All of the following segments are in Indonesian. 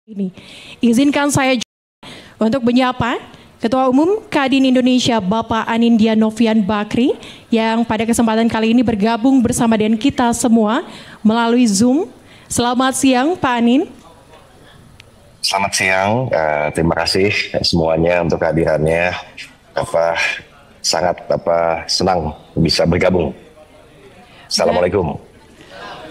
Ini izinkan saya untuk menyapa Ketua Umum Kadin Indonesia Bapak Anindya Novian Bakri yang pada kesempatan kali ini bergabung bersama dengan kita semua melalui Zoom. Selamat siang Pak Anin. Selamat siang, terima kasih semuanya untuk kehadirannya. Sangat senang bisa bergabung. Assalamualaikum.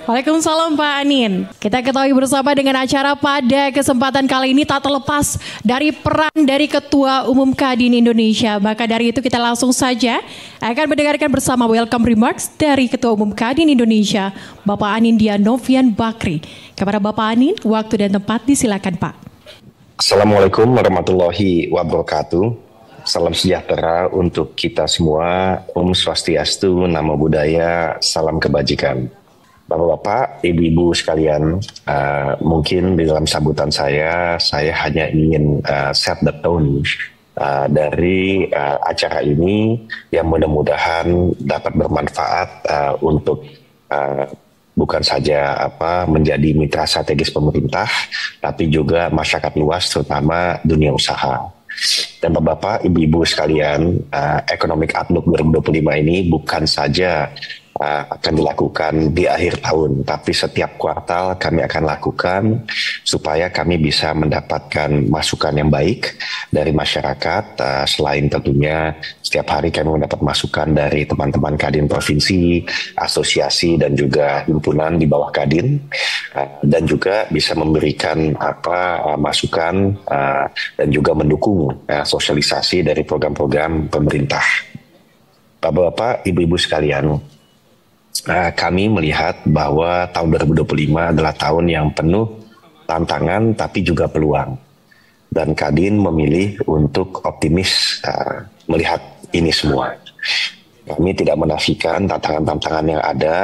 Waalaikumsalam Pak Anin. Kita ketahui bersama dengan acara pada kesempatan kali ini tak terlepas dari peran dari Ketua Umum Kadin Indonesia. Maka dari itu kita langsung saja akan mendengarkan bersama welcome remarks dari Ketua Umum Kadin Indonesia, Bapak Anindya Novian Bakri. Kepada Bapak Anin, waktu dan tempat disilakan Pak. Assalamualaikum warahmatullahi wabarakatuh. Salam sejahtera untuk kita semua. Om Swastiastu, Namo Buddhaya, salam kebajikan. Bapak-bapak, ibu-ibu sekalian, mungkin di dalam sambutan saya hanya ingin set the tone dari acara ini yang mudah-mudahan dapat bermanfaat untuk bukan saja menjadi mitra strategis pemerintah, tapi juga masyarakat luas, terutama dunia usaha. Dan Bapak-bapak, ibu-ibu sekalian, Economic Outlook 2025 ini bukan saja akan dilakukan di akhir tahun, tapi setiap kuartal kami akan lakukan supaya kami bisa mendapatkan masukan yang baik dari masyarakat. Selain tentunya setiap hari kami mendapat masukan dari teman-teman Kadin Provinsi, asosiasi dan juga himpunan di bawah Kadin, dan juga bisa memberikan masukan dan juga mendukung sosialisasi dari program-program pemerintah. Bapak-bapak, ibu-ibu sekalian, kami melihat bahwa tahun 2025 adalah tahun yang penuh tantangan tapi juga peluang. Dan Kadin memilih untuk optimis melihat ini semua. Kami tidak menafikan tantangan-tantangan yang ada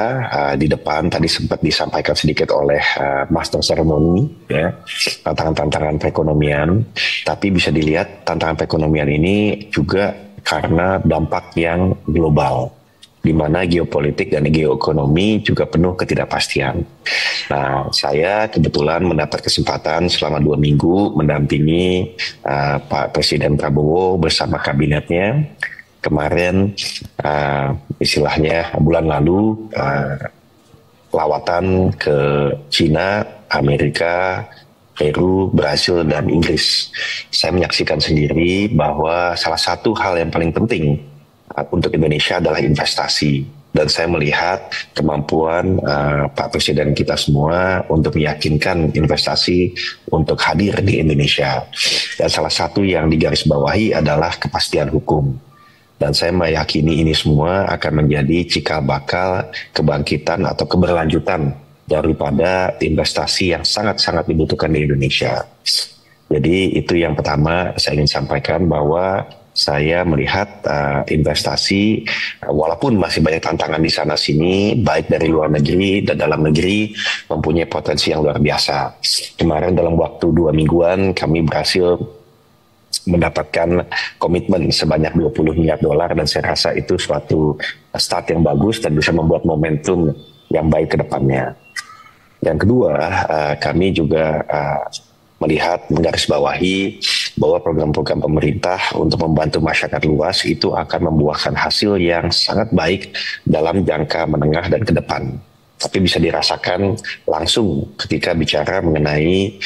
di depan. Tadi sempat disampaikan sedikit oleh Master Ceremony, ya, tantangan-tantangan perekonomian. Tapi bisa dilihat tantangan perekonomian ini juga karena dampak yang global, di mana geopolitik dan geoekonomi juga penuh ketidakpastian. Nah, saya kebetulan mendapat kesempatan selama 2 minggu mendampingi Pak Presiden Prabowo bersama kabinetnya. Kemarin, istilahnya bulan lalu, lawatan ke Cina, Amerika, Peru, Brasil, dan Inggris. Saya menyaksikan sendiri bahwa salah satu hal yang paling penting untuk Indonesia adalah investasi, dan saya melihat kemampuan Pak Presiden kita semua untuk meyakinkan investasi untuk hadir di Indonesia, dan salah satu yang digarisbawahi adalah kepastian hukum, dan saya meyakini ini semua akan menjadi cikal bakal kebangkitan atau keberlanjutan daripada investasi yang sangat-sangat dibutuhkan di Indonesia. Jadi itu yang pertama saya ingin sampaikan, bahwa saya melihat investasi, walaupun masih banyak tantangan di sana sini, baik dari luar negeri dan dalam negeri, mempunyai potensi yang luar biasa. Kemarin dalam waktu 2 mingguan kami berhasil mendapatkan komitmen sebanyak $20 miliar, dan saya rasa itu suatu start yang bagus dan bisa membuat momentum yang baik ke depannya. Yang kedua, kami juga melihat, menggarisbawahi bahwa program-program pemerintah untuk membantu masyarakat luas itu akan membuahkan hasil yang sangat baik dalam jangka menengah dan ke depan. Tapi bisa dirasakan langsung ketika bicara mengenai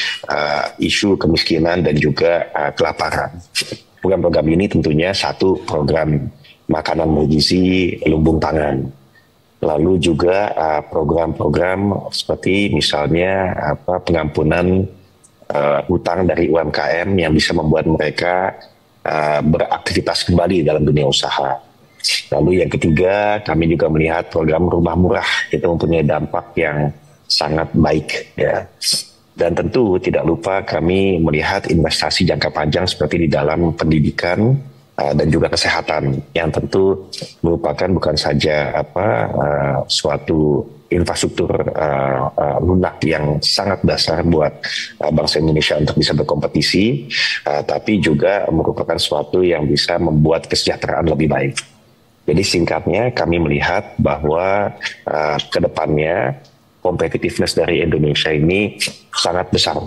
isu kemiskinan dan juga kelaparan. Program-program ini tentunya satu program makanan bergizi lumbung pangan. Lalu juga program-program seperti misalnya pengampunan hutang dari UMKM yang bisa membuat mereka beraktivitas kembali dalam dunia usaha. Lalu yang ketiga, kami juga melihat program rumah murah itu mempunyai dampak yang sangat baik, ya. Dan tentu tidak lupa kami melihat investasi jangka panjang seperti di dalam pendidikan dan juga kesehatan, yang tentu merupakan bukan saja suatu infrastruktur lunak yang sangat dasar buat bangsa Indonesia untuk bisa berkompetisi, tapi juga merupakan suatu yang bisa membuat kesejahteraan lebih baik. Jadi singkatnya, kami melihat bahwa ke depannya competitiveness dari Indonesia ini sangat besar.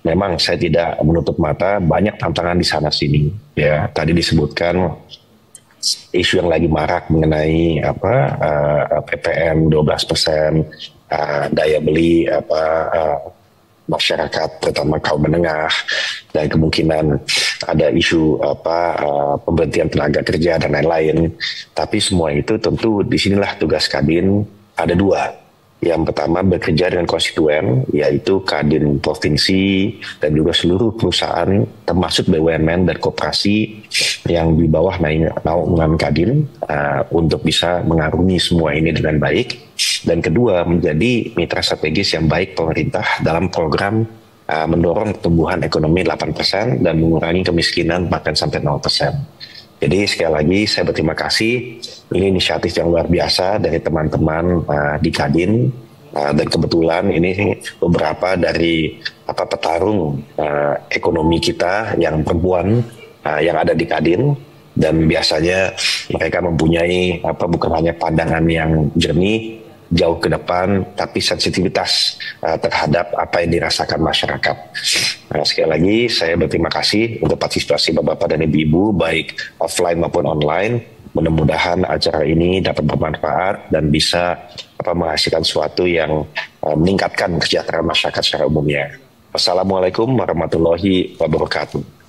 memang saya tidak menutup mata banyak tantangan di sana sini. Ya, tadi disebutkan isu yang lagi marak mengenai PPN 12%, daya beli masyarakat terutama kaum menengah, dan kemungkinan ada isu pemberhentian tenaga kerja dan lain-lain. Tapi semua itu tentu disinilah tugas Kadin ada dua. Yang pertama bekerja dengan konstituen, yaitu Kadin Provinsi dan juga seluruh perusahaan termasuk BUMN dan koperasi yang di bawah naungan Kadin untuk bisa mengarungi semua ini dengan baik. Dan kedua, menjadi mitra strategis yang baik pemerintah dalam program mendorong pertumbuhan ekonomi 8% dan mengurangi kemiskinan bahkan sampai 0%. Jadi sekali lagi saya berterima kasih, ini inisiatif yang luar biasa dari teman-teman di Kadin, dan kebetulan ini beberapa dari petarung ekonomi kita yang perempuan yang ada di Kadin, dan biasanya mereka mempunyai bukan hanya pandangan yang jernih, jauh ke depan, tapi sensitivitas terhadap apa yang dirasakan masyarakat. Sekali lagi saya berterima kasih untuk partisipasi Bapak-Bapak dan Ibu-Ibu baik offline maupun online. Mudah-mudahan acara ini dapat bermanfaat dan bisa menghasilkan sesuatu yang meningkatkan kesejahteraan masyarakat secara umumnya. Wassalamualaikum warahmatullahi wabarakatuh.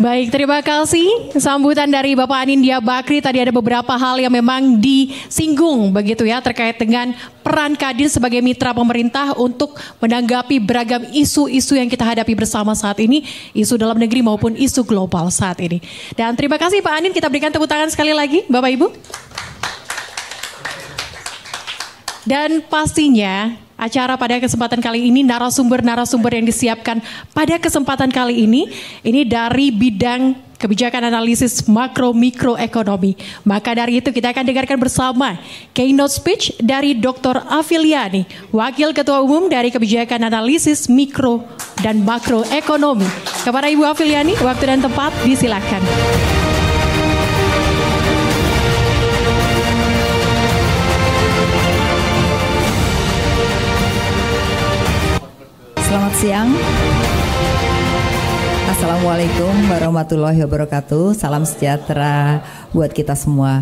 Baik, terima kasih sambutan dari Bapak Anindya Bakri. Tadi ada beberapa hal yang memang disinggung begitu ya terkait dengan peran Kadin sebagai mitra pemerintah untuk menanggapi beragam isu-isu yang kita hadapi bersama saat ini, isu dalam negeri maupun isu global saat ini. Dan terima kasih Pak Anin, kita berikan tepuk tangan sekali lagi Bapak Ibu. Dan pastinya acara pada kesempatan kali ini, narasumber-narasumber yang disiapkan pada kesempatan kali ini dari bidang kebijakan analisis makro mikroekonomi. Maka dari itu kita akan dengarkan bersama keynote speech dari Dr. Afiliani, Wakil Ketua Umum dari Kebijakan Analisis Mikro dan Makroekonomi. Kepada Ibu Afiliani, waktu dan tempat disilakan. Selamat siang. Assalamualaikum warahmatullahi wabarakatuh. Salam sejahtera buat kita semua.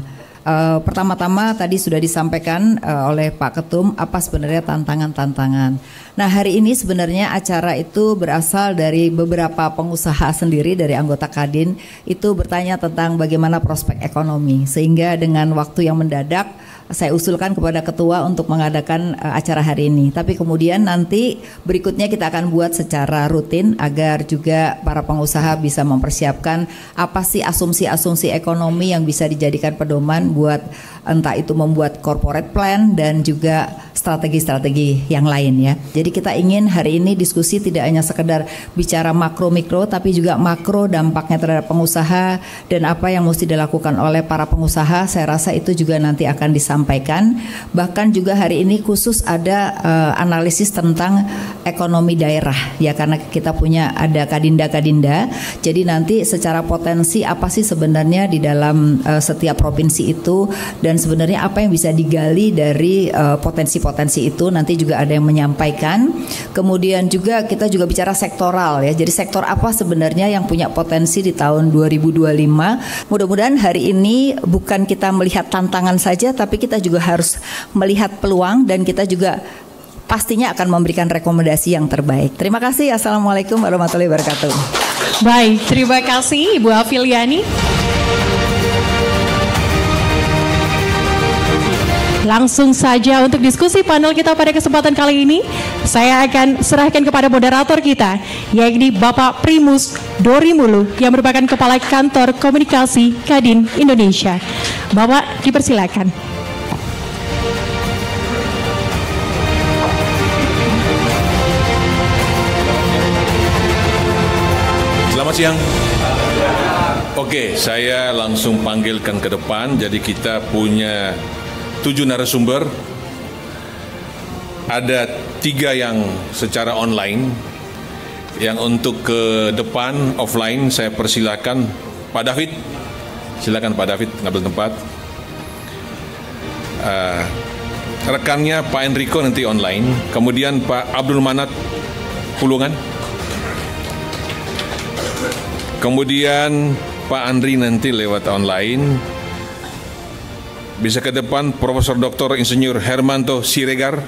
Pertama-tama tadi sudah disampaikan oleh Pak Ketum apa sebenarnya tantangan-tantangan. Nah, hari ini sebenarnya acara itu berasal dari beberapa pengusaha sendiri dari anggota Kadin itu bertanya tentang bagaimana prospek ekonomi, sehingga dengan waktu yang mendadak saya usulkan kepada ketua untuk mengadakan acara hari ini. Tapi kemudian nanti berikutnya kita akan buat secara rutin agar juga para pengusaha bisa mempersiapkan apa sih asumsi-asumsi ekonomi yang bisa dijadikan pedoman buat entah itu membuat corporate plan dan juga strategi-strategi yang lain ya. Jadi kita ingin hari ini diskusi tidak hanya sekedar bicara makro mikro, tapi juga makro dampaknya terhadap pengusaha dan apa yang mesti dilakukan oleh para pengusaha. Saya rasa itu juga nanti akan disampaikan. Bahkan juga hari ini khusus ada analisis tentang ekonomi daerah ya, karena kita punya ada kadinda-kadinda. Jadi nanti secara potensi apa sih sebenarnya di dalam setiap provinsi itu, dan sebenarnya apa yang bisa digali dari potensi-potensi itu, nanti juga ada yang menyampaikan. Kemudian juga kita juga bicara sektoral ya. Jadi sektor apa sebenarnya yang punya potensi di tahun 2025. Mudah-mudahan hari ini bukan kita melihat tantangan saja, tapi kita juga harus melihat peluang, dan kita juga pastinya akan memberikan rekomendasi yang terbaik. Terima kasih. Assalamualaikum warahmatullahi wabarakatuh. Baik, terima kasih Ibu Afiliani. Langsung saja untuk diskusi panel kita pada kesempatan kali ini, saya akan serahkan kepada moderator kita, yakni Bapak Primus Dorimulu yang merupakan Kepala Kantor Komunikasi Kadin Indonesia. Bapak dipersilakan. Selamat siang. Oke, saya langsung panggilkan ke depan. Jadi kita punya 7 narasumber, ada 3 yang secara online, yang untuk ke depan offline saya persilakan Pak David, silakan Pak David ngambil tempat. Rekannya Pak Enrico nanti online, kemudian Pak Abdul Manat Pulungan. Kemudian Pak Andri nanti lewat online. Bisa ke depan Profesor Dr. Insinyur Hermanto Siregar.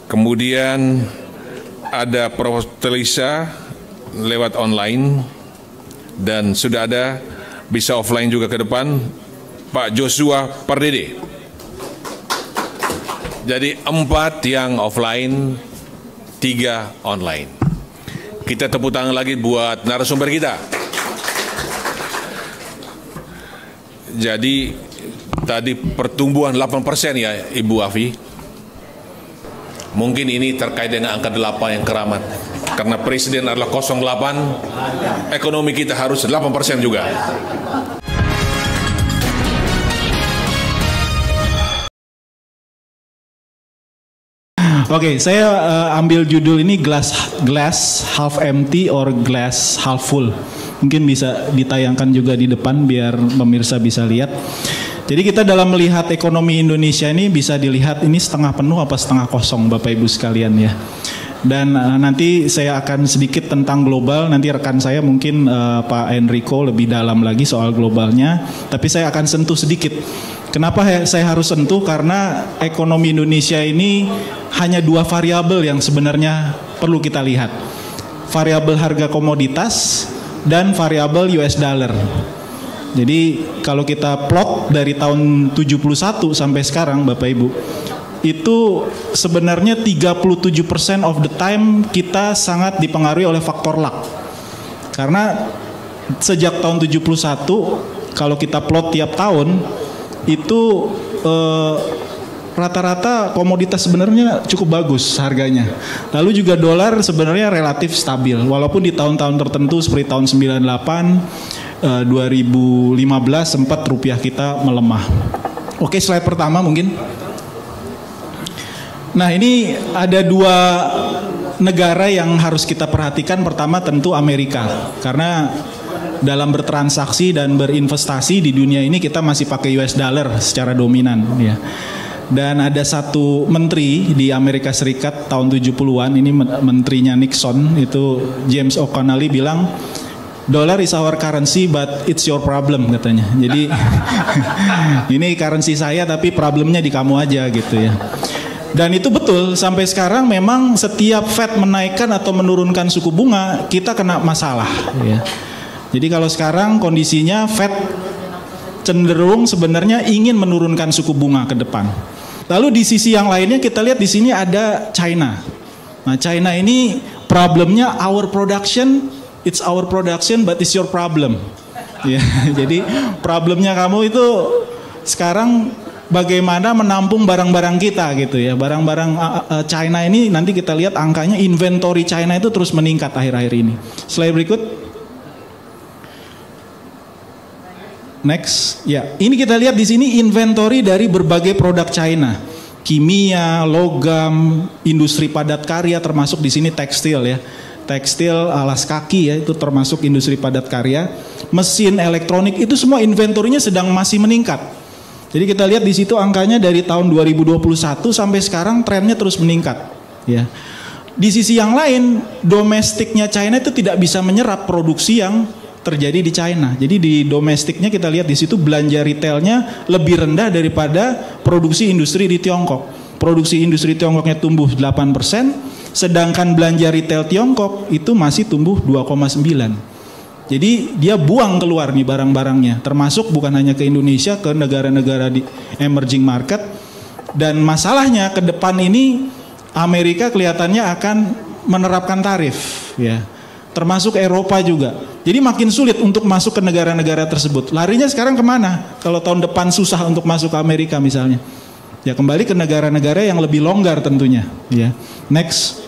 Kemudian ada Profesor Telisa lewat online, dan sudah ada bisa offline juga ke depan Pak Joshua Pardede. Jadi 4 yang offline, 3 online. Kita tepuk tangan lagi buat narasumber kita. Jadi tadi pertumbuhan 8% ya Ibu Afi. Mungkin ini terkait dengan angka 8 yang keramat. Karena Presiden adalah 08, ekonomi kita harus 8% juga. Oke, saya ambil judul ini glass half empty or glass half full. Mungkin bisa ditayangkan juga di depan biar pemirsa bisa lihat. Jadi kita dalam melihat ekonomi Indonesia ini bisa dilihat ini setengah penuh apa setengah kosong, Bapak Ibu sekalian ya. Dan nanti saya akan sedikit tentang global, nanti rekan saya mungkin Pak Enrico lebih dalam lagi soal globalnya, tapi saya akan sentuh sedikit. Kenapa saya harus sentuh? Karena ekonomi Indonesia ini hanya 2 variabel yang sebenarnya perlu kita lihat. Variabel harga komoditas dan variabel US dollar. Jadi kalau kita plot dari tahun 71 sampai sekarang Bapak Ibu, itu sebenarnya 37% of the time kita sangat dipengaruhi oleh faktor luck. Karena sejak tahun 71 kalau kita plot tiap tahun itu rata-rata komoditas sebenarnya cukup bagus harganya. Lalu juga dolar sebenarnya relatif stabil walaupun di tahun-tahun tertentu seperti tahun 98, 2015 sempat rupiah kita melemah. Oke, slide pertama mungkin. Nah, ini ada 2 negara yang harus kita perhatikan. Pertama tentu Amerika, karena dalam bertransaksi dan berinvestasi di dunia ini kita masih pakai US dollar secara dominan ya. Dan ada satu menteri di Amerika Serikat tahun 70-an, ini menterinya Nixon, itu James O'Connell bilang, dollar is our currency but it's your problem katanya. Jadi ini currency saya tapi problemnya di kamu aja gitu ya. Dan itu betul, sampai sekarang memang setiap Fed menaikkan atau menurunkan suku bunga kita kena masalah ya. Jadi kalau sekarang kondisinya Fed cenderung sebenarnya ingin menurunkan suku bunga ke depan. Lalu di sisi yang lainnya kita lihat di sini ada China. Nah, China ini problemnya our production, it's our production but it's your problem. Ya, jadi problemnya kamu itu sekarang bagaimana menampung barang-barang kita gitu ya. Barang-barang China ini nanti kita lihat angkanya inventory China itu terus meningkat akhir-akhir ini. Slide berikut. Next, ya. Ini kita lihat di sini inventory dari berbagai produk China, kimia, logam, industri padat karya, termasuk di sini tekstil ya, tekstil, alas kaki ya, itu termasuk industri padat karya, mesin, elektronik, itu semua inventorinya sedang masih meningkat. Jadi kita lihat di situ angkanya dari tahun 2021 sampai sekarang trennya terus meningkat. Ya. Di sisi yang lain, domestiknya China itu tidak bisa menyerap produksi yang terjadi di China. Jadi di domestiknya kita lihat di situ belanja retailnya lebih rendah daripada produksi industri di Tiongkok. Produksi industri Tiongkoknya tumbuh 8%, sedangkan belanja retail Tiongkok itu masih tumbuh 2,9%. Jadi dia buang keluar nih barang-barangnya, termasuk bukan hanya ke Indonesia, ke negara-negara di emerging market. Dan masalahnya ke depan ini Amerika kelihatannya akan menerapkan tarif, ya, termasuk Eropa juga. Jadi makin sulit untuk masuk ke negara-negara tersebut. Larinya sekarang kemana? Kalau tahun depan susah untuk masuk ke Amerika misalnya, ya kembali ke negara-negara yang lebih longgar tentunya. Ya, next.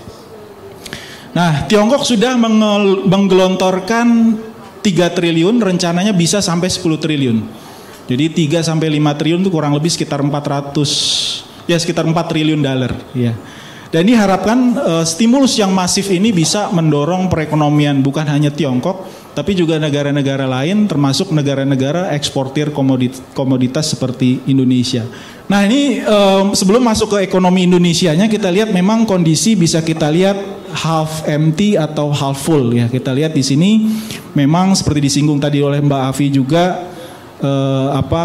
Nah, Tiongkok sudah menggelontorkan 3 triliun, rencananya bisa sampai 10 triliun. Jadi 3 sampai 5 triliun itu kurang lebih sekitar 4 triliun dolar. Ya. Dan diharapkan stimulus yang masif ini bisa mendorong perekonomian bukan hanya Tiongkok, tapi juga negara-negara lain, termasuk negara-negara eksportir komoditas seperti Indonesia. Nah ini sebelum masuk ke ekonomi Indonesianya, kita lihat memang kondisi bisa kita lihat half empty atau half full ya. Kita lihat di sini memang seperti disinggung tadi oleh Mbak Afi juga,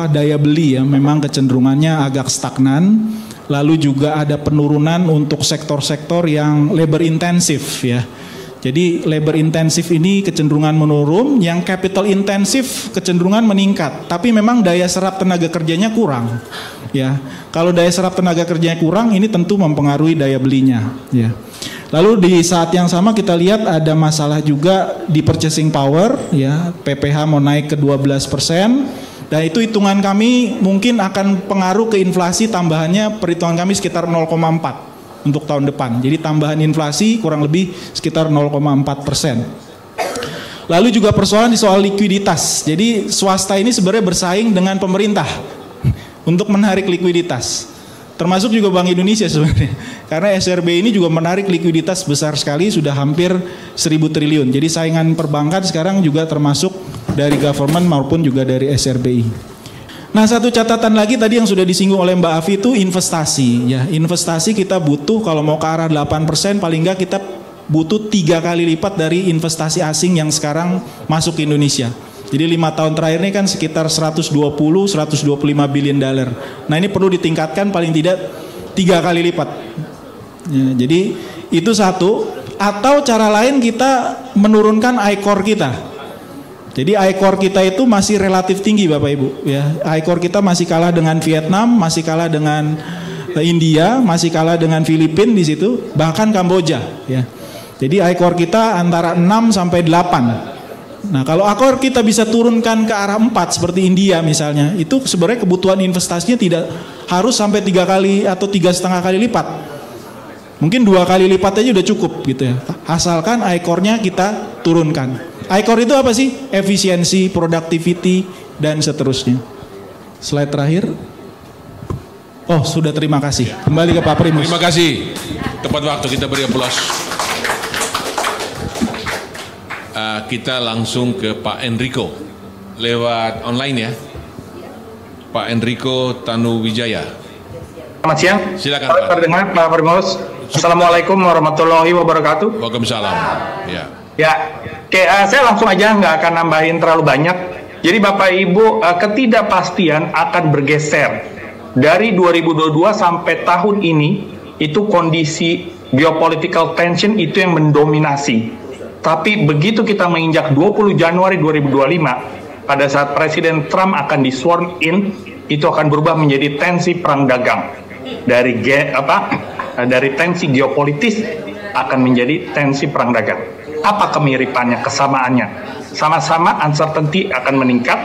daya beli ya memang kecenderungannya agak stagnan. Lalu juga ada penurunan untuk sektor-sektor yang labor intensif ya. Jadi labor intensif ini kecenderungan menurun, yang capital intensif kecenderungan meningkat. Tapi memang daya serap tenaga kerjanya kurang. Ya, kalau daya serap tenaga kerjanya kurang, ini tentu mempengaruhi daya belinya. Ya. Lalu di saat yang sama kita lihat ada masalah juga di purchasing power. Ya, PPH mau naik ke 12%. Dan itu hitungan kami mungkin akan pengaruh ke inflasi, tambahannya perhitungan kami sekitar 0,4 untuk tahun depan. Jadi tambahan inflasi kurang lebih sekitar 0,4%. Lalu juga persoalan di soal likuiditas. Jadi swasta ini sebenarnya bersaing dengan pemerintah untuk menarik likuiditas. Termasuk juga Bank Indonesia sebenarnya. Karena SRB ini juga menarik likuiditas besar sekali, sudah hampir 1.000 triliun. Jadi saingan perbankan sekarang juga termasuk dari government maupun juga dari SRBI. Nah, satu catatan lagi tadi yang sudah disinggung oleh Mbak Afi itu investasi ya. Investasi kita butuh kalau mau ke arah 8%, paling enggak kita butuh 3 kali lipat dari investasi asing yang sekarang masuk ke Indonesia. Jadi 5 tahun terakhir ini kan sekitar 125 billion dollar. Nah, ini perlu ditingkatkan paling tidak 3 kali lipat. Ya, jadi itu satu. Atau cara lain kita menurunkan I-Core kita. Jadi I-Core kita itu masih relatif tinggi Bapak Ibu ya. I-Core kita masih kalah dengan Vietnam, masih kalah dengan India, masih kalah dengan Filipina di situ, bahkan Kamboja ya. Jadi I-Core kita antara 6 sampai 8. Nah, kalau I-Core kita bisa turunkan ke arah 4 seperti India misalnya, itu sebenarnya kebutuhan investasinya tidak harus sampai 3 kali atau 3,5 kali lipat. Mungkin 2 kali lipat aja udah cukup gitu ya. Asalkan I-Core-nya kita turunkan. I-Core itu apa sih? Efisiensi, productivity, dan seterusnya. Slide terakhir. Oh, sudah, terima kasih. Kembali ke Pak Primus. Terima kasih. Tepat waktu kita beri aplaus. Kita langsung ke Pak Enrico. Lewat online ya. Pak Enrico Tanuwijaya. Selamat siang. Silakan Pak. Terdengar Pak Primus. Assalamualaikum warahmatullahi wabarakatuh. Waalaikumsalam. Ya. Ya, saya langsung aja nggak akan nambahin terlalu banyak. Jadi Bapak Ibu, ketidakpastian akan bergeser. Dari 2022 sampai tahun ini, itu kondisi geopolitical tension itu yang mendominasi. Tapi begitu kita menginjak 20 Januari 2025, pada saat Presiden Trump akan di-sworn in, itu akan berubah menjadi tensi perang dagang. Dari tensi geopolitis akan menjadi tensi perang dagang. Apa kemiripannya, kesamaannya? Sama-sama uncertainty akan meningkat,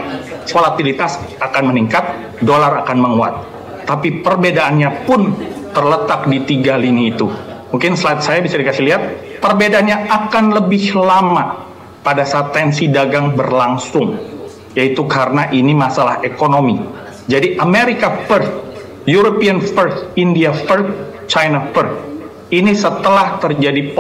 volatilitas akan meningkat, dolar akan menguat. Tapi perbedaannya pun terletak di 3 lini itu. Mungkin slide saya bisa dikasih lihat, perbedaannya akan lebih lama pada saat tensi dagang berlangsung, yaitu karena ini masalah ekonomi. Jadi Amerika first, European first, India first, China first. Ini setelah terjadi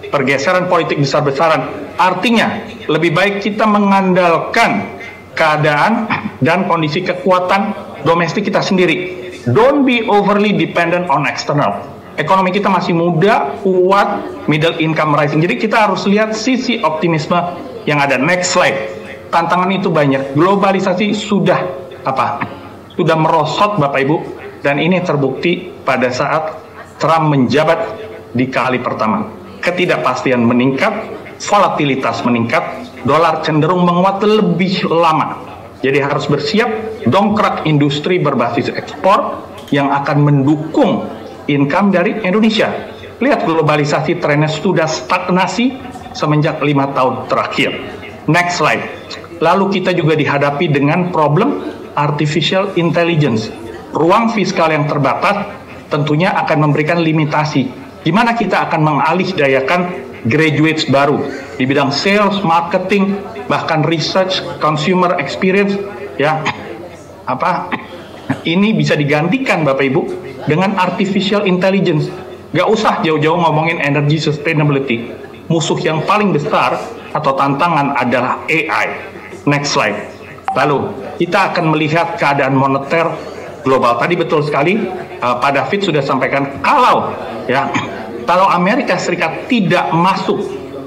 pergeseran politik besar-besaran. Artinya, lebih baik kita mengandalkan keadaan dan kondisi kekuatan domestik kita sendiri. Don't be overly dependent on external. Ekonomi kita masih muda, kuat, middle income rising. Jadi kita harus lihat sisi optimisme yang ada. Next slide. Tantangan itu banyak. Globalisasi sudah merosot Bapak Ibu. Dan ini terbukti pada saat Trump menjabat di kali pertama. Ketidakpastian meningkat, volatilitas meningkat, dolar cenderung menguat lebih lama. Jadi harus bersiap dongkrak industri berbasis ekspor yang akan mendukung income dari Indonesia. Lihat globalisasi trennya sudah stagnasi semenjak 5 tahun terakhir. Next slide. Lalu kita juga dihadapi dengan problem artificial intelligence. Ruang fiskal yang terbatas tentunya akan memberikan limitasi. Di mana kita akan mengalihdayakan graduates baru di bidang sales, marketing, bahkan research, consumer experience, ya. Ini bisa digantikan Bapak Ibu dengan artificial intelligence. Gak usah jauh-jauh ngomongin energy sustainability. Musuh yang paling besar atau tantangan adalah AI. Next slide. Lalu kita akan melihat keadaan moneter global. Tadi betul sekali Pak David sudah sampaikan kalau Amerika Serikat tidak masuk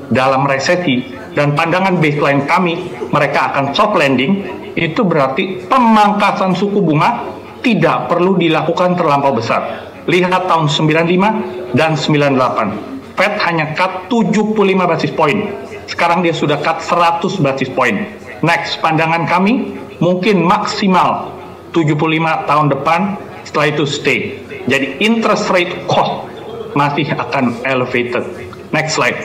dalam resesi dan pandangan baseline kami mereka akan soft landing, itu berarti pemangkasan suku bunga tidak perlu dilakukan terlampau besar. Lihat tahun 95 dan 98. Fed hanya cut 75 basis point. Sekarang dia sudah cut 100 basis point. Next, pandangan kami mungkin maksimal 75 tahun depan, setelah itu stay. Jadi interest rate cost masih akan elevated. Next slide.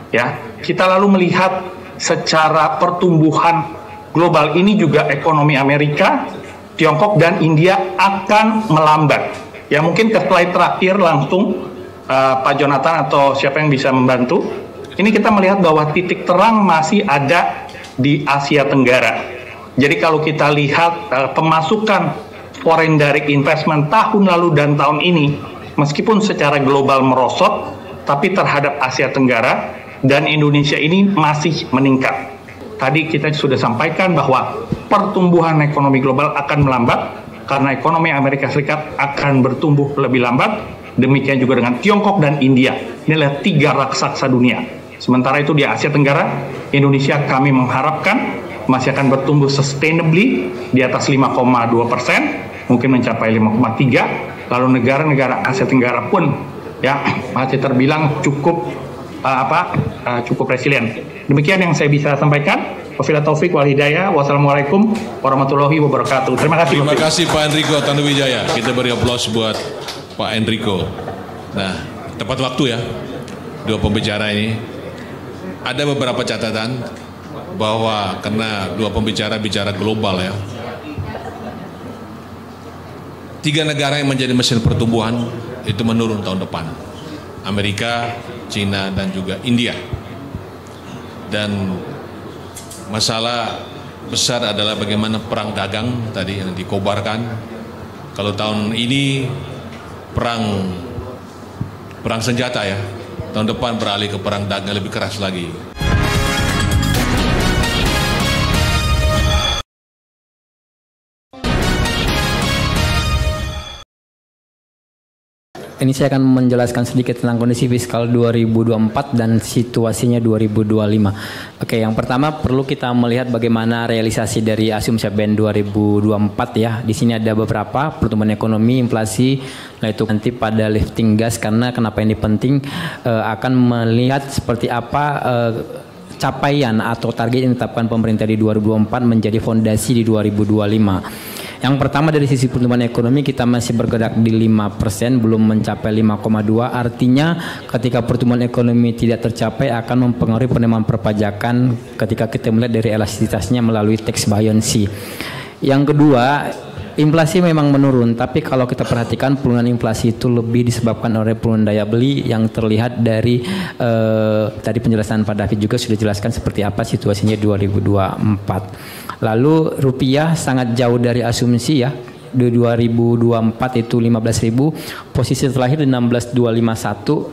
Ya, kita lalu melihat secara pertumbuhan global ini juga ekonomi Amerika, Tiongkok dan India akan melambat. Ya, mungkin ke slide terakhir langsung Pak Jonathan atau siapa yang bisa membantu. Ini kita melihat bahwa titik terang masih ada di Asia Tenggara. Jadi kalau kita lihat pemasukan foreign direct investment tahun lalu dan tahun ini, meskipun secara global merosot, tapi terhadap Asia Tenggara dan Indonesia ini masih meningkat. Tadi kita sudah sampaikan bahwa pertumbuhan ekonomi global akan melambat karena ekonomi Amerika Serikat akan bertumbuh lebih lambat. Demikian juga dengan Tiongkok dan India. Inilah 3 raksasa dunia. Sementara itu di Asia Tenggara, Indonesia kami mengharapkan masih akan bertumbuh sustainably di atas 5,2%, mungkin mencapai 5,3%. Lalu negara-negara Asia Tenggara pun ya masih terbilang cukup cukup resilient. Demikian yang saya bisa sampaikan. Wabillahi taufik wal hidayah. Wassalamualaikum warahmatullahi wabarakatuh. Terima kasih. Terima kasih Pak Enrico Tanduwijaya. Kita beri aplaus buat Pak Enrico. Nah, tepat waktu ya, 2 pembicara ini. Ada beberapa catatan bahwa karena 2 pembicara bicara global ya. 3 negara yang menjadi mesin pertumbuhan itu menurun tahun depan. Amerika, China, dan juga India. Dan masalah besar adalah bagaimana perang dagang tadi yang dikobarkan. Kalau tahun ini perang senjata ya, tahun depan beralih ke perang dagang lebih keras lagi. Ini saya akan menjelaskan sedikit tentang kondisi fiskal 2024 dan situasinya 2025. Oke, yang pertama perlu kita melihat bagaimana realisasi dari asumsi APBN 2024 ya. Di sini ada beberapa pertumbuhan ekonomi, inflasi, nah itu nanti pada lifting gas karena kenapa ini penting akan melihat seperti apa capaian atau target yang ditetapkan pemerintah di 2024 menjadi fondasi di 2025. Yang pertama dari sisi pertumbuhan ekonomi kita masih bergerak di 5%, belum mencapai 5,2. Artinya ketika pertumbuhan ekonomi tidak tercapai akan mempengaruhi penerimaan perpajakan ketika kita melihat dari elastisitasnya melalui tax buoyancy. Yang kedua, inflasi memang menurun, tapi kalau kita perhatikan penurunan inflasi itu lebih disebabkan oleh penurunan daya beli yang terlihat dari tadi penjelasan Pak David juga sudah jelaskan seperti apa situasinya 2024. Lalu rupiah sangat jauh dari asumsi ya. Di 2024 itu 15.000, posisi terakhir di 16.251.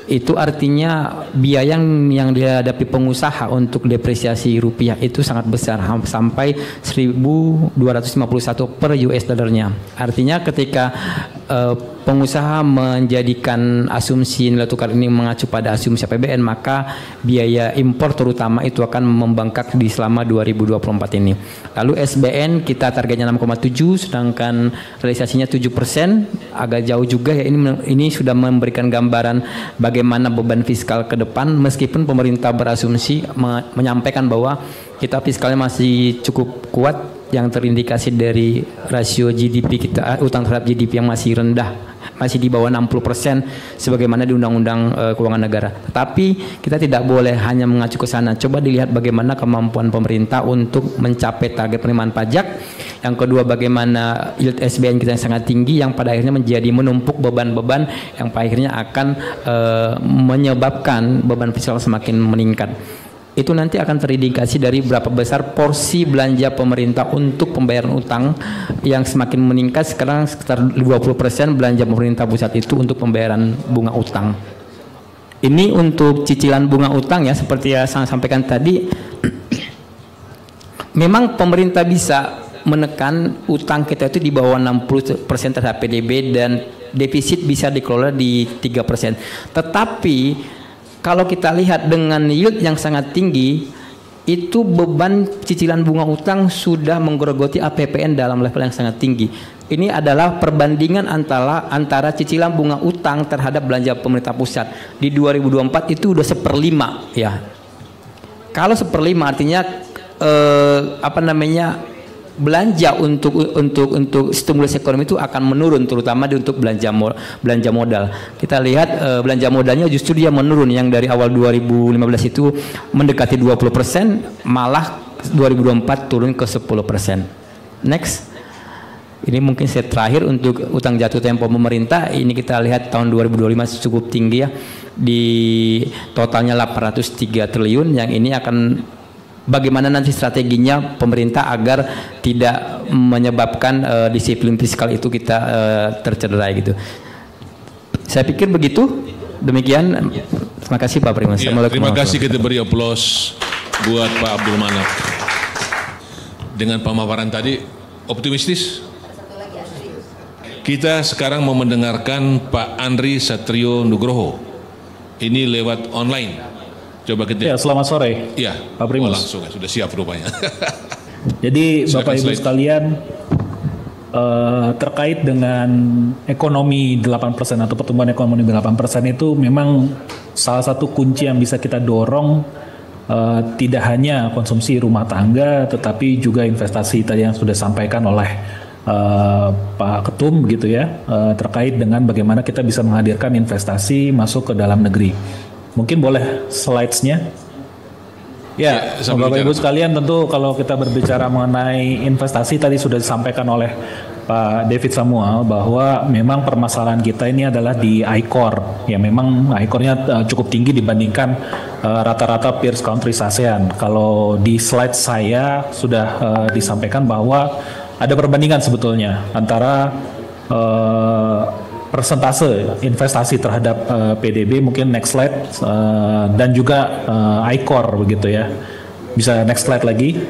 Itu artinya biaya yang dihadapi pengusaha untuk depresiasi rupiah itu sangat besar, sampai 1.251 per US dollarnya. Artinya ketika pengusaha menjadikan asumsi nilai tukar ini mengacu pada asumsi APBN, maka biaya impor terutama itu akan membengkak di selama 2024 ini. Lalu SBN kita targetnya 6,7, sedangkan realisasinya 7%, agak jauh juga ya. Ini sudah memberikan gambaran bagaimana beban fiskal ke depan, meskipun pemerintah berasumsi menyampaikan bahwa kita fiskalnya masih cukup kuat, yang terindikasi dari rasio GDP kita, utang terhadap GDP yang masih rendah, masih di bawah 60% sebagaimana di Undang-Undang Keuangan Negara. Tapi kita tidak boleh hanya mengacu ke sana. Coba dilihat bagaimana kemampuan pemerintah untuk mencapai target penerimaan pajak. Yang kedua, bagaimana yield SBN kita yang sangat tinggi, yang pada akhirnya menjadi menumpuk beban-beban yang pada akhirnya akan menyebabkan beban fiskal semakin meningkat. Itu nanti akan terindikasi dari berapa besar porsi belanja pemerintah untuk pembayaran utang yang semakin meningkat. Sekarang sekitar 20% belanja pemerintah pusat itu untuk pembayaran bunga utang. Ini untuk cicilan bunga utang ya, seperti yang saya sampaikan tadi. Memang pemerintah bisa menekan utang kita itu di bawah 60% terhadap PDB dan defisit bisa dikelola di 3%. Tetapi kalau kita lihat dengan yield yang sangat tinggi, itu beban cicilan bunga utang sudah menggerogoti APBN dalam level yang sangat tinggi. Ini adalah perbandingan antara cicilan bunga utang terhadap belanja pemerintah pusat di 2024 itu udah 1/5 ya. Kalau 1/5 artinya belanja untuk stimulus ekonomi itu akan menurun, terutama untuk belanja modal. Kita lihat belanja modalnya justru dia menurun, yang dari awal 2015 itu mendekati 20%, malah 2024 turun ke 10%. Next. Ini mungkin saya terakhir untuk utang jatuh tempo pemerintah. Ini kita lihat tahun 2025 cukup tinggi ya, di totalnya 803 triliun. Yang ini akan bagaimana nanti strateginya pemerintah agar tidak menyebabkan disiplin fiskal itu kita tercederai gitu. Saya pikir begitu. Demikian. Terima kasih Pak Primus. Ya, terima kasih, kita beri aplaus buat Pak Abdul Manap. Dengan pemaparan tadi optimistis. Kita sekarang mau mendengarkan Pak Andri Satrio Nugroho. Ini lewat online. Coba kita. Ya, selamat sore. Ya, Pak Primus. Langsung ya, sudah siap rupanya. Jadi Bapak Ibu sekalian, terkait dengan ekonomi 8% atau pertumbuhan ekonomi 8% itu memang salah satu kunci yang bisa kita dorong, tidak hanya konsumsi rumah tangga, tetapi juga investasi tadi yang sudah disampaikan oleh Pak Ketum gitu ya, terkait dengan bagaimana kita bisa menghadirkan investasi masuk ke dalam negeri. Mungkin boleh slides-nya. Ya, Bapak Ibu sekalian, tentu kalau kita berbicara mengenai investasi tadi sudah disampaikan oleh Pak David Samuel bahwa memang permasalahan kita ini adalah di ICOR. Ya, memang ICOR-nya cukup tinggi dibandingkan rata-rata peers countries ASEAN. Kalau di slide saya sudah disampaikan bahwa ada perbandingan sebetulnya antara persentase investasi terhadap PDB, mungkin next slide, dan juga ICOR begitu ya. Bisa next slide lagi.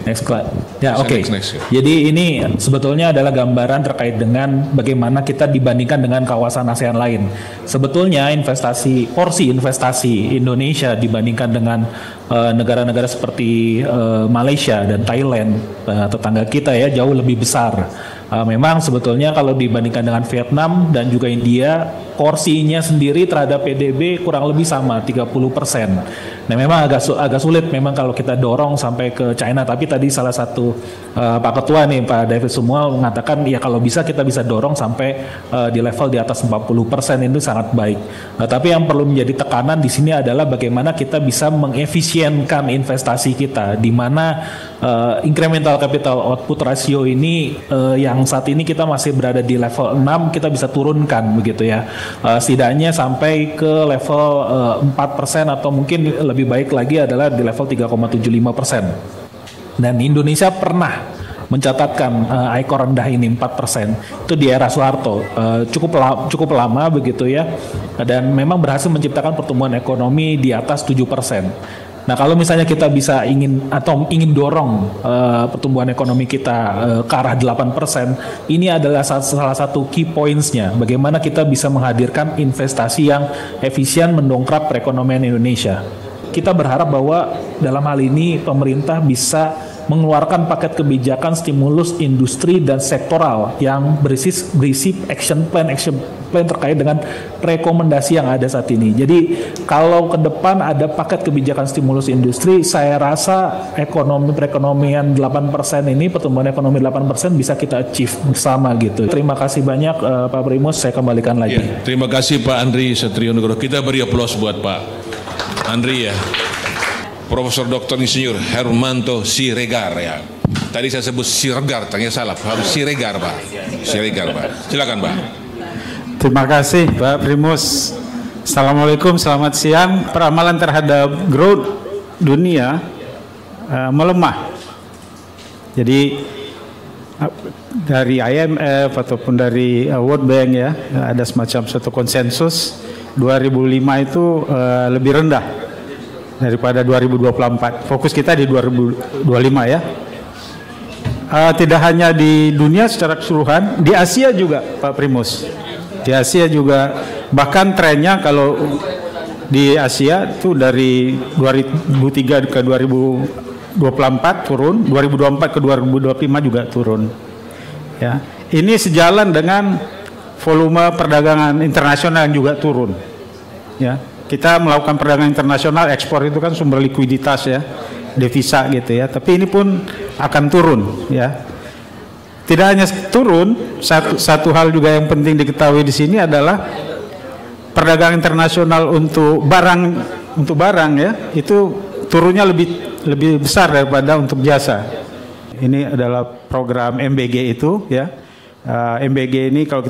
Next slide. Ya, oke. Jadi ini sebetulnya adalah gambaran terkait dengan bagaimana kita dibandingkan dengan kawasan ASEAN lain. Sebetulnya porsi investasi Indonesia dibandingkan dengan negara-negara seperti Malaysia dan Thailand, tetangga kita ya, jauh lebih besar. Memang sebetulnya kalau dibandingkan dengan Vietnam dan juga India, porsinya sendiri terhadap PDB kurang lebih sama, 30%. Nah, memang agak sulit memang kalau kita dorong sampai ke China, tapi tadi salah satu Pak Ketua nih, Pak David semua mengatakan ya kalau bisa kita bisa dorong sampai di level di atas 40%, itu sangat baik. Tapi yang perlu menjadi tekanan di sini adalah bagaimana kita bisa mengefisienkan investasi kita, di mana incremental capital output ratio ini yang saat ini kita masih berada di level 6, kita bisa turunkan begitu ya, setidaknya sampai ke level 4% atau mungkin lebih baik lagi adalah di level 3,75%. Dan Indonesia pernah mencatatkan ICOR rendah ini 4%, itu di era Soeharto, cukup lama begitu ya, dan memang berhasil menciptakan pertumbuhan ekonomi di atas 7%. Nah, kalau misalnya kita bisa ingin dorong pertumbuhan ekonomi kita ke arah 8%, ini adalah salah satu key points-nya. Bagaimana kita bisa menghadirkan investasi yang efisien mendongkrak perekonomian Indonesia. Kita berharap bahwa dalam hal ini pemerintah bisa mengeluarkan paket kebijakan stimulus industri dan sektoral yang berisi action plan terkait dengan rekomendasi yang ada saat ini. Jadi kalau ke depan ada paket kebijakan stimulus industri, saya rasa perekonomian 8% ini, pertumbuhan ekonomi 8% bisa kita achieve bersama gitu. Terima kasih banyak Pak Primus, saya kembalikan lagi. Ya, terima kasih Pak Andri Satrio Nugroho. Kita beri aplaus buat Pak Andri ya. Profesor Dr. Insinyur Hermanto Siregar ya. Tadi saya sebut Siregar, ternyata salah. Harus Siregar Pak. Siregar Pak. Silakan Pak. Terima kasih Pak Primus. Assalamualaikum, selamat siang. Peramalan terhadap growth dunia melemah. Jadi dari IMF ataupun dari World Bank ya, ada semacam suatu konsensus 2005 itu lebih rendah daripada 2024. Fokus kita di 2025 ya. Tidak hanya di dunia secara keseluruhan, di Asia juga Pak Primus. Di Asia juga, bahkan trennya kalau di Asia itu dari 2003 ke 2024 turun, 2024 ke 2025 juga turun. Ya, ini sejalan dengan volume perdagangan internasional yang juga turun. Ya, kita melakukan perdagangan internasional, ekspor itu kan sumber likuiditas ya, devisa gitu ya. Tapi ini pun akan turun ya. Tidak hanya turun, satu hal juga yang penting diketahui di sini adalah perdagangan internasional untuk barang ya, itu turunnya lebih besar daripada untuk jasa. Ini adalah program MBG itu ya. MBG ini kalau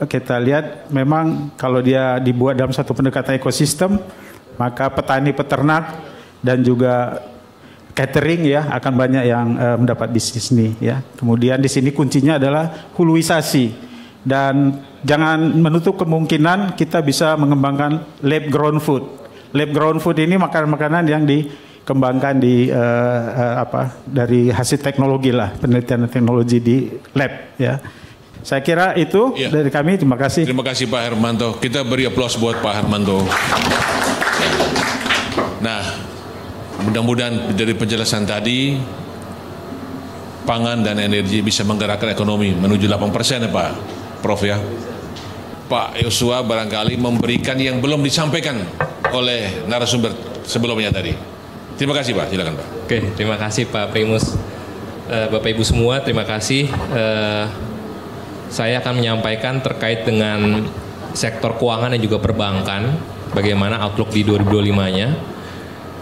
kita lihat memang kalau dia dibuat dalam satu pendekatan ekosistem, maka petani peternak dan juga catering ya akan banyak yang mendapat bisnis nih ya. Kemudian di sini kuncinya adalah huluisasi, dan jangan menutup kemungkinan kita bisa mengembangkan lab grown food. Lab grown food ini makanan-makanan yang dikembangkan dari hasil teknologi lah, penelitian teknologi di lab ya. Saya kira itu dari kami. Terima kasih. Terima kasih Pak Hermanto. Kita beri aplaus buat Pak Hermanto. Nah, mudah-mudahan dari penjelasan tadi pangan dan energi bisa menggerakkan ekonomi menuju 8% ya Pak Prof ya. Pak Yosua barangkali memberikan yang belum disampaikan oleh narasumber sebelumnya tadi. Terima kasih Pak, silakan Pak. Oke, terima kasih Pak Primus. Bapak Ibu semua, terima kasih. Saya akan menyampaikan terkait dengan sektor keuangan dan juga perbankan, bagaimana outlook di 2025-nya.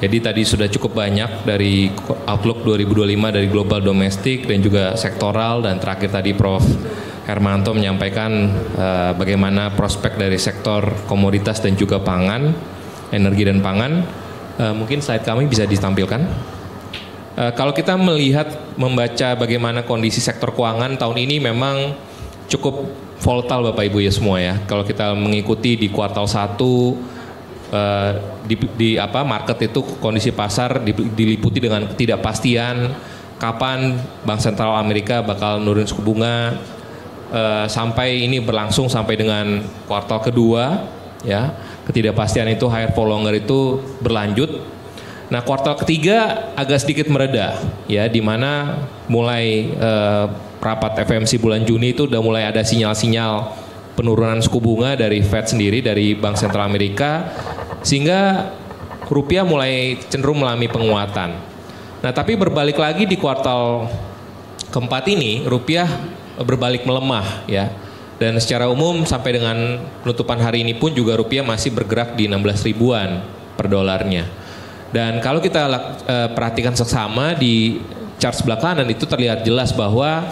Jadi tadi sudah cukup banyak dari outlook 2025 dari global domestik dan juga sektoral, dan terakhir tadi Prof. Hermanto menyampaikan bagaimana prospek dari sektor komoditas dan juga pangan, energi dan pangan. Mungkin slide kami bisa ditampilkan. Kalau kita membaca bagaimana kondisi sektor keuangan tahun ini memang cukup volatile Bapak Ibu ya semua ya. Kalau kita mengikuti di kuartal 1 market itu kondisi pasar diliputi dengan ketidakpastian kapan Bank Sentral Amerika bakal nurunin suku bunga, sampai ini berlangsung sampai dengan kuartal kedua ya. Ketidakpastian itu higher for longer itu berlanjut. Nah, kuartal ketiga agak sedikit mereda ya, di mana mulai rapat FOMC bulan Juni itu udah mulai ada sinyal-sinyal penurunan suku bunga dari Fed sendiri, dari Bank Sentral Amerika, sehingga rupiah mulai cenderung mengalami penguatan. Nah, tapi berbalik lagi di kuartal keempat ini rupiah berbalik melemah ya. Dan secara umum sampai dengan penutupan hari ini pun juga rupiah masih bergerak di 16 ribuan per dolarnya. Dan kalau kita perhatikan seksama di chart sebelah kanan itu terlihat jelas bahwa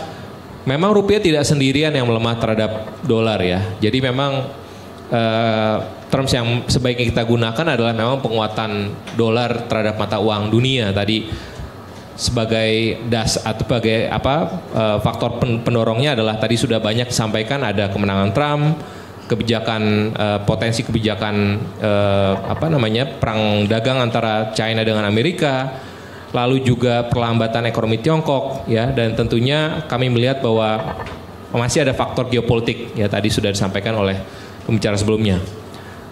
memang rupiah tidak sendirian yang melemah terhadap dolar ya. Jadi memang terms yang sebaiknya kita gunakan adalah memang penguatan dolar terhadap mata uang dunia tadi. Sebagai sebagai faktor pendorongnya adalah tadi sudah banyak disampaikan, ada kemenangan Trump, kebijakan potensi kebijakan perang dagang antara China dengan Amerika, lalu juga perlambatan ekonomi Tiongkok ya, dan tentunya kami melihat bahwa masih ada faktor geopolitik ya, tadi sudah disampaikan oleh pembicara sebelumnya.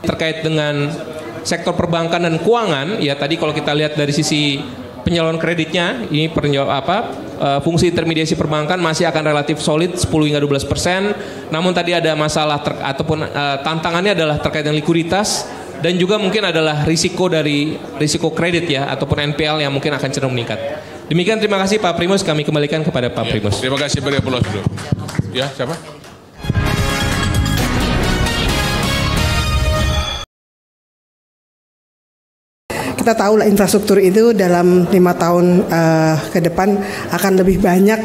Terkait dengan sektor perbankan dan keuangan ya, tadi kalau kita lihat dari sisi penyaluran kreditnya, ini fungsi intermediasi perbankan masih akan relatif solid 10-12%. Namun tadi ada masalah ataupun tantangannya adalah terkait dengan likuiditas, dan juga mungkin adalah risiko kredit ya, ataupun NPL yang mungkin akan cenderung meningkat. Demikian, terima kasih Pak Primus, kami kembalikan kepada Pak Primus. Terima kasih, beri aplaus dulu. Ya, siapa? Kita tahu lah infrastruktur itu dalam 5 tahun ke depan akan lebih banyak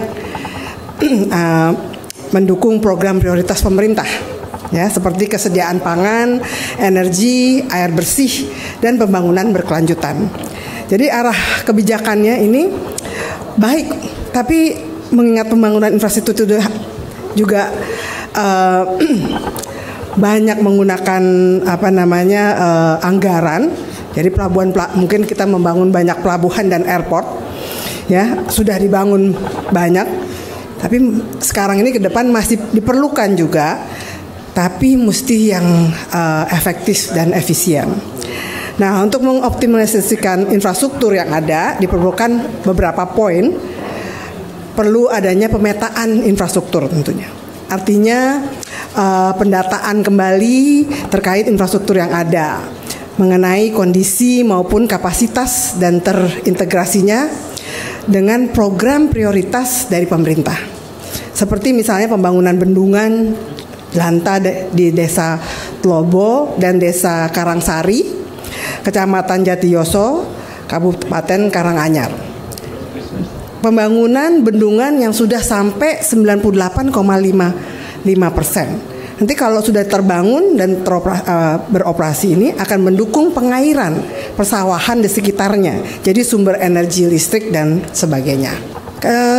mendukung program prioritas pemerintah ya, seperti kesediaan pangan, energi, air bersih, dan pembangunan berkelanjutan. Jadi arah kebijakannya ini baik, tapi mengingat pembangunan infrastruktur itu juga banyak menggunakan anggaran. Jadi mungkin kita membangun banyak pelabuhan dan airport, ya sudah dibangun banyak. Tapi sekarang ini ke depan masih diperlukan juga, tapi mesti yang efektif dan efisien. Nah, untuk mengoptimalisasikan infrastruktur yang ada diperlukan beberapa poin. Perlu adanya pemetaan infrastruktur tentunya. Artinya pendataan kembali terkait infrastruktur yang ada, mengenai kondisi maupun kapasitas dan terintegrasinya dengan program prioritas dari pemerintah. Seperti misalnya pembangunan bendungan Lanta di Desa Tlobo dan Desa Karangsari, Kecamatan Jatiyoso, Kabupaten Karanganyar. Pembangunan bendungan yang sudah sampai 98,55%. Nanti kalau sudah terbangun dan beroperasi ini akan mendukung pengairan persawahan di sekitarnya. Jadi sumber energi listrik dan sebagainya.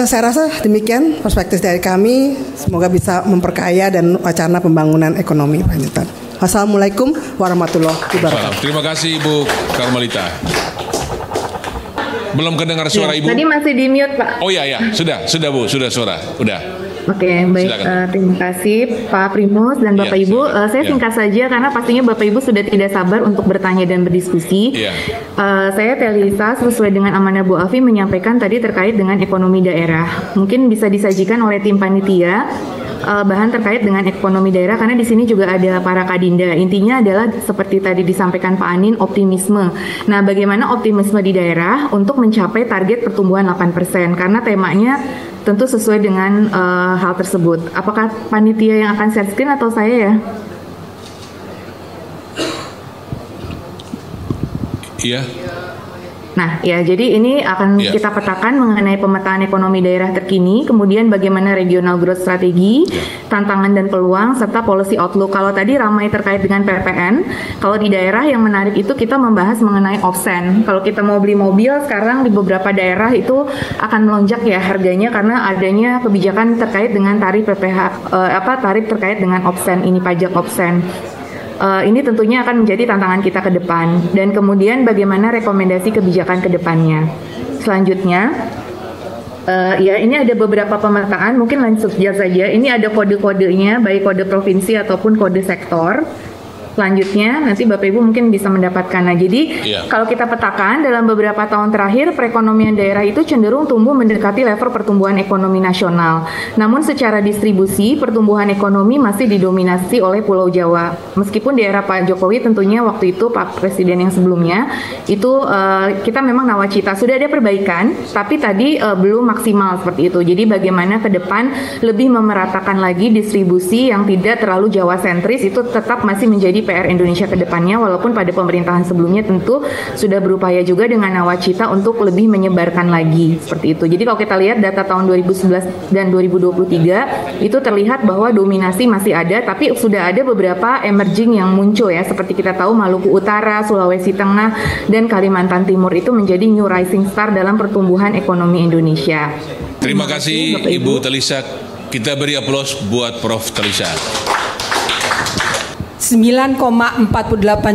Saya rasa demikian perspektif dari kami. Semoga bisa memperkaya dan wacana pembangunan ekonomi lanjutan. Wassalamualaikum warahmatullahi wabarakatuh. Terima kasih Ibu Karmelita. Belum kedengar suara Ibu? Tadi masih di mute, Pak. Oh iya, sudah Bu, sudah suara, udah. Oke, baik. Terima kasih Pak Primus dan Bapak Ibu. Saya singkat saja karena pastinya Bapak Ibu sudah tidak sabar untuk bertanya dan berdiskusi. Saya Telisa sesuai dengan amanah Bu Afi menyampaikan tadi terkait dengan ekonomi daerah. Mungkin bisa disajikan oleh tim panitia bahan terkait dengan ekonomi daerah karena di sini juga ada para kadinda. Intinya adalah seperti tadi disampaikan Pak Anin, optimisme. Nah, bagaimana optimisme di daerah untuk mencapai target pertumbuhan 8% karena temanya tentu sesuai dengan hal tersebut. Apakah panitia yang akan share screen atau saya ya? Iya. Nah, ya jadi ini akan kita petakan mengenai pemetaan ekonomi daerah terkini, kemudian bagaimana regional growth strategi, tantangan dan peluang, serta policy outlook. Kalau tadi ramai terkait dengan PPN, kalau di daerah yang menarik itu kita membahas mengenai offsen. Kalau kita mau beli mobil sekarang di beberapa daerah itu akan melonjak ya harganya karena adanya kebijakan terkait dengan tarif tarif terkait dengan offsen ini, pajak offsen. Ini tentunya akan menjadi tantangan kita ke depan dan kemudian bagaimana rekomendasi kebijakan ke depannya. Selanjutnya, ya ini ada beberapa pemetaan, mungkin langsung saja. Ini ada kode-kodenya, baik kode provinsi ataupun kode sektor. Selanjutnya nanti Bapak Ibu mungkin bisa mendapatkan. Nah, jadi kalau kita petakan dalam beberapa tahun terakhir perekonomian daerah itu cenderung tumbuh mendekati level pertumbuhan ekonomi nasional. Namun secara distribusi pertumbuhan ekonomi masih didominasi oleh Pulau Jawa. Meskipun di era Pak Jokowi tentunya waktu itu Pak Presiden yang sebelumnya itu kita memang nawacita sudah ada perbaikan, tapi tadi belum maksimal seperti itu. Jadi bagaimana ke depan lebih memeratakan lagi distribusi yang tidak terlalu Jawa sentris itu tetap masih menjadi PR Indonesia ke depannya, walaupun pada pemerintahan sebelumnya tentu sudah berupaya juga dengan nawacita untuk lebih menyebarkan lagi seperti itu. Jadi kalau kita lihat data tahun 2011 dan 2023 itu terlihat bahwa dominasi masih ada, tapi sudah ada beberapa emerging yang muncul ya, seperti kita tahu Maluku Utara, Sulawesi Tengah, dan Kalimantan Timur itu menjadi new rising star dalam pertumbuhan ekonomi Indonesia. Terima kasih Ibu Telisa. Kita beri aplaus buat Prof. Telisa. 9,48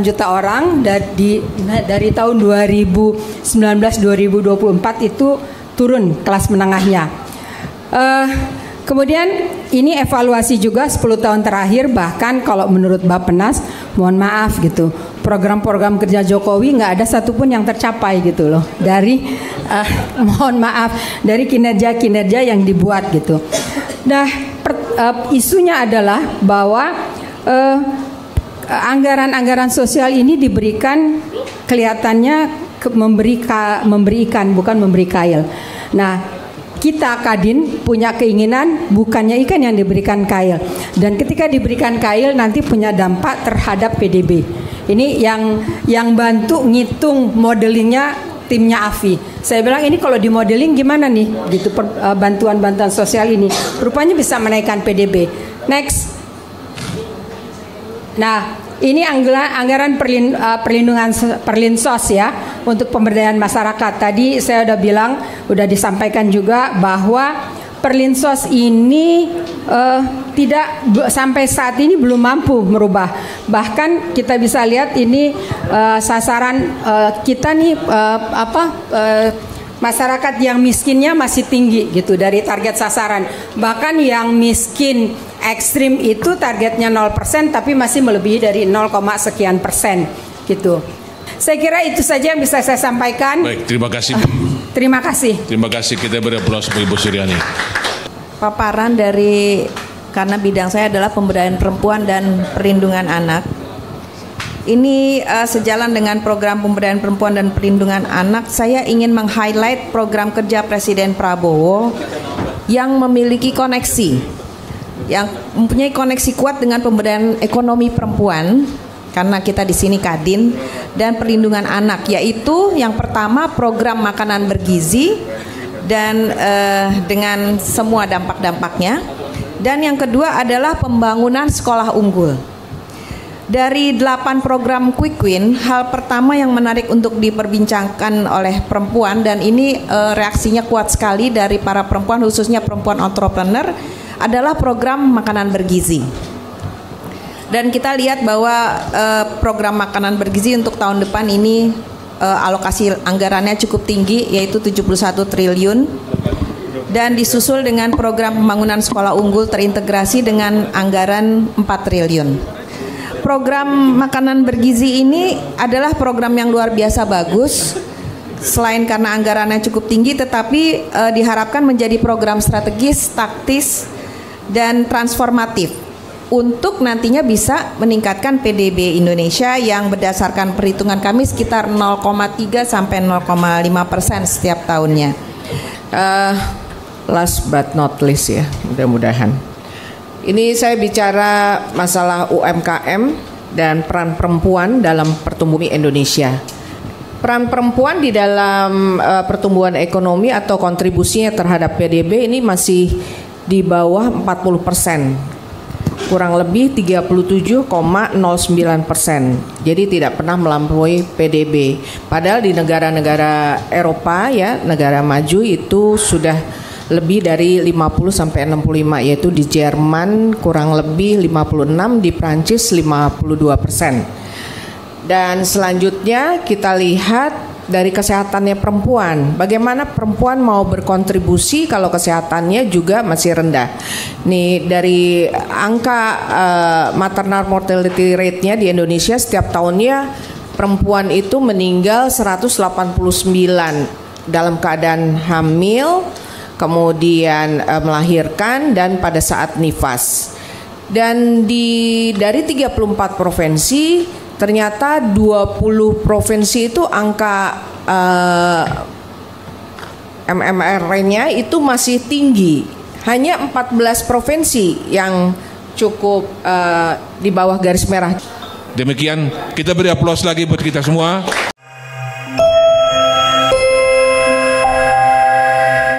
juta orang dari tahun 2019-2024 itu turun kelas menengahnya. Kemudian ini evaluasi juga 10 tahun terakhir, bahkan kalau menurut Bappenas, mohon maaf gitu, program-program kerja Jokowi nggak ada satupun yang tercapai gitu loh dari mohon maaf dari kinerja-kinerja yang dibuat gitu. Nah, isunya adalah bahwa anggaran-anggaran sosial ini diberikan kelihatannya memberi ikan bukan memberi kail. Nah, kita Kadin punya keinginan bukannya ikan yang diberikan kail, dan ketika diberikan kail nanti punya dampak terhadap PDB. Ini yang bantu ngitung modelingnya timnya Afi. Saya bilang ini kalau di modeling gimana nih gitu bantuan-bantuan sosial ini rupanya bisa menaikkan PDB. Next. Nah, ini anggaran perlindungan Perlinsos ya untuk pemberdayaan masyarakat. Tadi saya udah bilang, udah disampaikan juga bahwa Perlinsos ini tidak sampai saat ini belum mampu merubah. Bahkan kita bisa lihat ini sasaran kita nih masyarakat yang miskinnya masih tinggi gitu dari target sasaran. Bahkan yang miskin ekstrim itu targetnya 0% tapi masih melebihi dari 0, sekian persen gitu. Saya kira itu saja yang bisa saya sampaikan. Baik, terima kasih. Terima kasih. Terima kasih, kita beri aplaus bagi Ibu Suryani. Paparan karena bidang saya adalah pemberdayaan perempuan dan perlindungan anak. Ini sejalan dengan program pemberdayaan perempuan dan perlindungan anak, saya ingin meng-highlight program kerja Presiden Prabowo yang memiliki koneksi, yang mempunyai koneksi kuat dengan pemberdayaan ekonomi perempuan, karena kita di sini Kadin, dan perlindungan anak, yaitu yang pertama program makanan bergizi dan dengan semua dampak-dampaknya, dan yang kedua adalah pembangunan sekolah unggul. Dari 8 program Quick Win, hal pertama yang menarik untuk diperbincangkan oleh perempuan, dan ini reaksinya kuat sekali dari para perempuan, khususnya perempuan entrepreneur, adalah program makanan bergizi. Dan kita lihat bahwa program makanan bergizi untuk tahun depan ini alokasi anggarannya cukup tinggi, yaitu 71 triliun, dan disusul dengan program pembangunan sekolah unggul terintegrasi dengan anggaran 4 triliun. Program makanan bergizi ini adalah program yang luar biasa bagus, selain karena anggarannya cukup tinggi, tetapi diharapkan menjadi program strategis, taktis, dan transformatif untuk nantinya bisa meningkatkan PDB Indonesia yang berdasarkan perhitungan kami sekitar 0,3 sampai 0,5% setiap tahunnya. Last but not least ya, mudah-mudahan. Ini saya bicara masalah UMKM dan peran perempuan dalam pertumbuhan Indonesia. Peran perempuan di dalam pertumbuhan ekonomi atau kontribusinya terhadap PDB ini masih di bawah 40%, kurang lebih 37,09%. Jadi tidak pernah melampaui PDB. Padahal di negara-negara Eropa ya, negara maju itu sudah lebih dari 50 sampai 65, yaitu di Jerman kurang lebih 56, di Prancis 52%. Dan selanjutnya kita lihat dari kesehatannya perempuan. Bagaimana perempuan mau berkontribusi kalau kesehatannya juga masih rendah. Nih dari angka maternal mortality rate-nya di Indonesia setiap tahunnya perempuan itu meninggal 189 dalam keadaan hamil, kemudian melahirkan dan pada saat nifas. Dan dari 34 provinsi ternyata 20 provinsi itu angka MMR-nya itu masih tinggi. Hanya 14 provinsi yang cukup di bawah garis merah. Demikian, kita beri aplaus lagi buat kita semua.